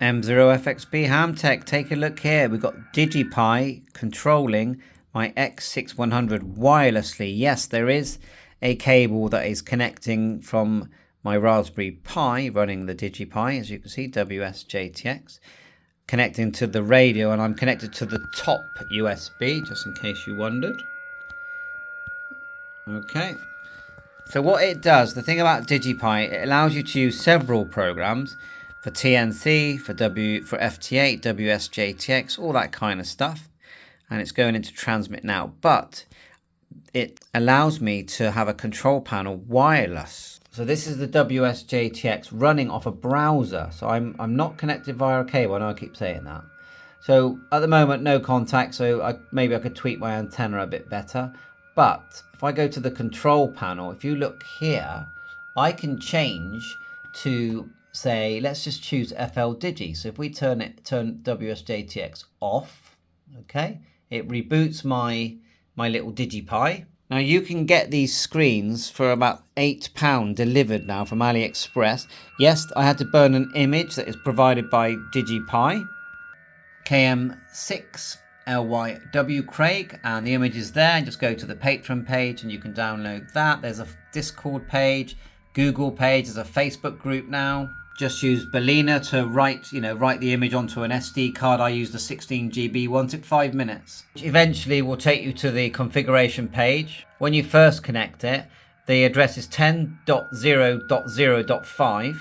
M0FXB Hamtech, take a look here. We've got DigiPi controlling my X6100 wirelessly. Yes, there is a cable that is connecting from my Raspberry Pi running the DigiPi, as you can see, WSJTX, connecting to the radio, and I'm connected to the top USB, just in case you wondered. Okay. So what it does, the thing about DigiPi, it allows you to use several programs for TNC, for FT8, WSJTX, all that kind of stuff. And it's going into transmit now. But it allows me to have a control panel wireless. So this is the WSJTX running off a browser. So I'm not connected via a cable. I know I keep saying that. So at the moment, no contact. So maybe I could tweak my antenna a bit better. But if I go to the control panel, if you look here, I can change to, say, let's just choose FL Digi. So if we turn WSJTX off, okay, it reboots my little DigiPi. Now you can get these screens for about £8 delivered now from AliExpress. Yes, I had to burn an image that is provided by DigiPi, KM6LYW Craig, and the image is there. And just go to the Patreon page and you can download that. There's a Discord page, Google page, there's a Facebook group now. Just use Belina to write the image onto an SD card. I used a 16 GB one, took 5 minutes. Eventually will take you to the configuration page. When you first connect it, the address is 10.0.0.5.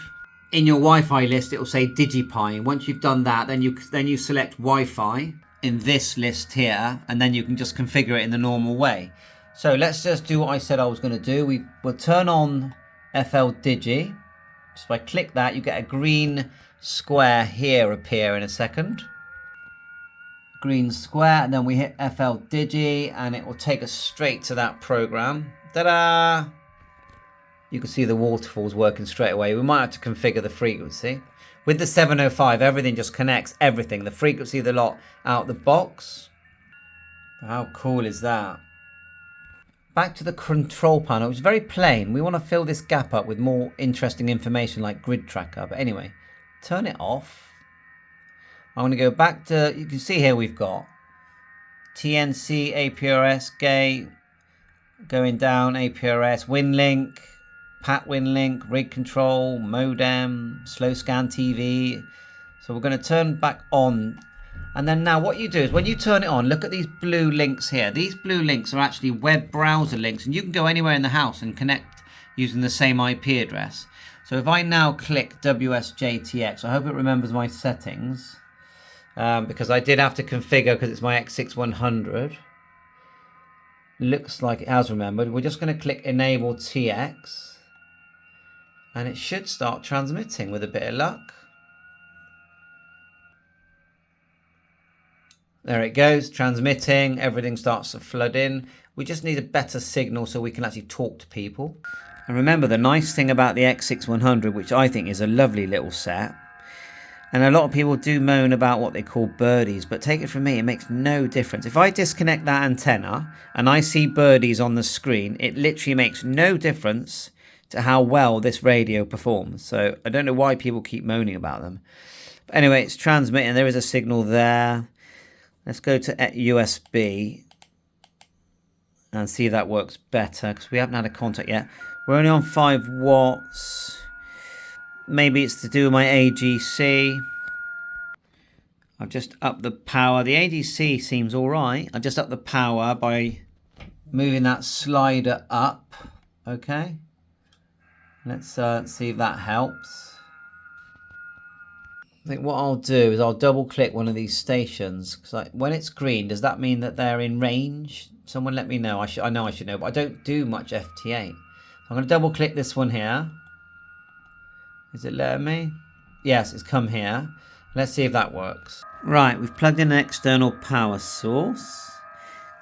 In your Wi-Fi list, it will say DigiPi. And once you've done that, then you select Wi-Fi in this list here, and then you can just configure it in the normal way. So let's just do what I said I was going to do. We'll turn on FL Digi. So if I click that, you get a green square here appear in a second. Green square, and then we hit FL Digi, and it will take us straight to that program. Ta-da! You can see the waterfalls working straight away. We might have to configure the frequency. With the 705, everything just connects everything. The frequency, the lot out the box. How cool is that? Back to the control panel, which is very plain. We want to fill this gap up with more interesting information like grid tracker. But anyway, turn it off. I'm going to go back to, you can see here we've got TNC, APRS, gate, going down, APRS, WinLink, PAT WinLink, rig control, modem, slow scan TV. So we're going to turn back on. And then now what you do is when you turn it on, look at these blue links here. These blue links are actually web browser links, and you can go anywhere in the house and connect using the same IP address. So if I now click WSJTX, I hope it remembers my settings, because I did have to configure because it's my X6100. Looks like it has remembered. We're just going to click Enable TX, and it should start transmitting with a bit of luck. There it goes, transmitting, everything starts to flood in. We just need a better signal so we can actually talk to people. And remember, the nice thing about the X6100, which I think is a lovely little set, and a lot of people do moan about what they call birdies, but take it from me, it makes no difference. If I disconnect that antenna and I see birdies on the screen, it literally makes no difference to how well this radio performs. So I don't know why people keep moaning about them. But anyway, it's transmitting, there is a signal there. Let's go to USB and see if that works better, because we haven't had a contact yet. We're only on 5 watts. Maybe it's to do with my AGC. I've just upped the power. The AGC seems all right. I just upped the power by moving that slider up. Okay. Let's see if that helps. I think what I'll do is I'll double click one of these stations, because when it's green, does that mean that they're in range? Someone let me know. I know I should know, but I don't do much FT8. So I'm going to double click this one here. Is it letting me? Yes, it's come here. Let's see if that works. Right, we've plugged in an external power source.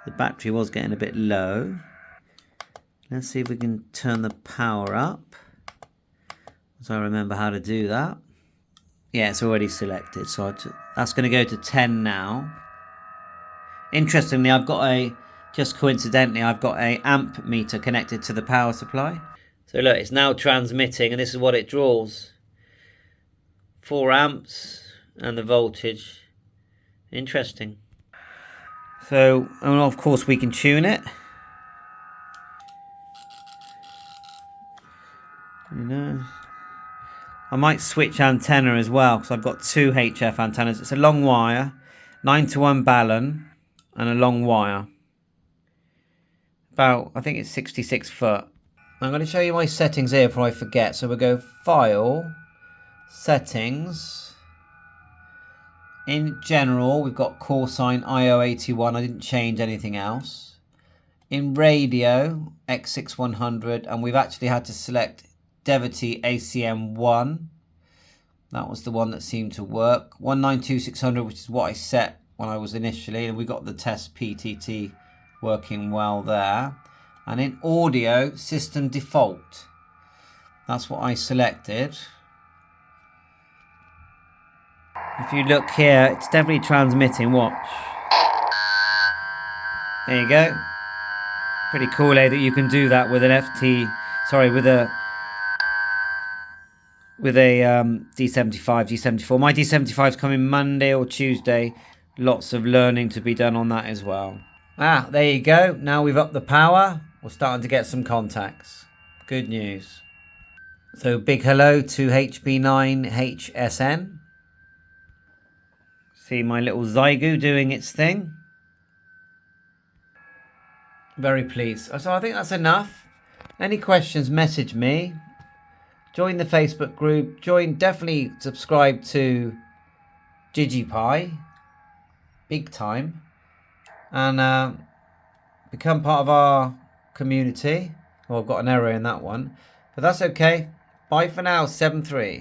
The battery was getting a bit low. Let's see if we can turn the power up, so I remember how to do that. Yeah, it's already selected, so that's going to go to 10 now. Interestingly, just coincidentally, I've got a amp meter connected to the power supply. So look, it's now transmitting, and this is what it draws. 4 amps, and the voltage. Interesting. So, and of course we can tune it. You know, I might switch antenna as well because I've got two HF antennas. It's a long wire, 9-to-1 balun, and a long wire. About, I think it's 66 foot. I'm going to show you my settings here before I forget. So we'll go File, Settings. In general, we've got call sign IO81. I didn't change anything else. In radio, X6100, and we've actually had to select Devotee ACM1. That was the one that seemed to work. 192600, which is what I set when I was initially, and we got the test PTT working well there. And in audio, system default. That's what I selected. If you look here, it's definitely transmitting. Watch. There you go. Pretty cool, that you can do that with an with a D75, D74. My D75 is coming Monday or Tuesday. Lots of learning to be done on that as well. Ah, there you go. Now we've upped the power. We're starting to get some contacts. Good news. So big hello to HB9HSN. See my little Xiegu doing its thing. Very pleased. So I think that's enough. Any questions, message me. Join the Facebook group. Definitely subscribe to DigiPi. Big time. And become part of our community. Well, I've got an error in that one. But that's okay. Bye for now, 7-3.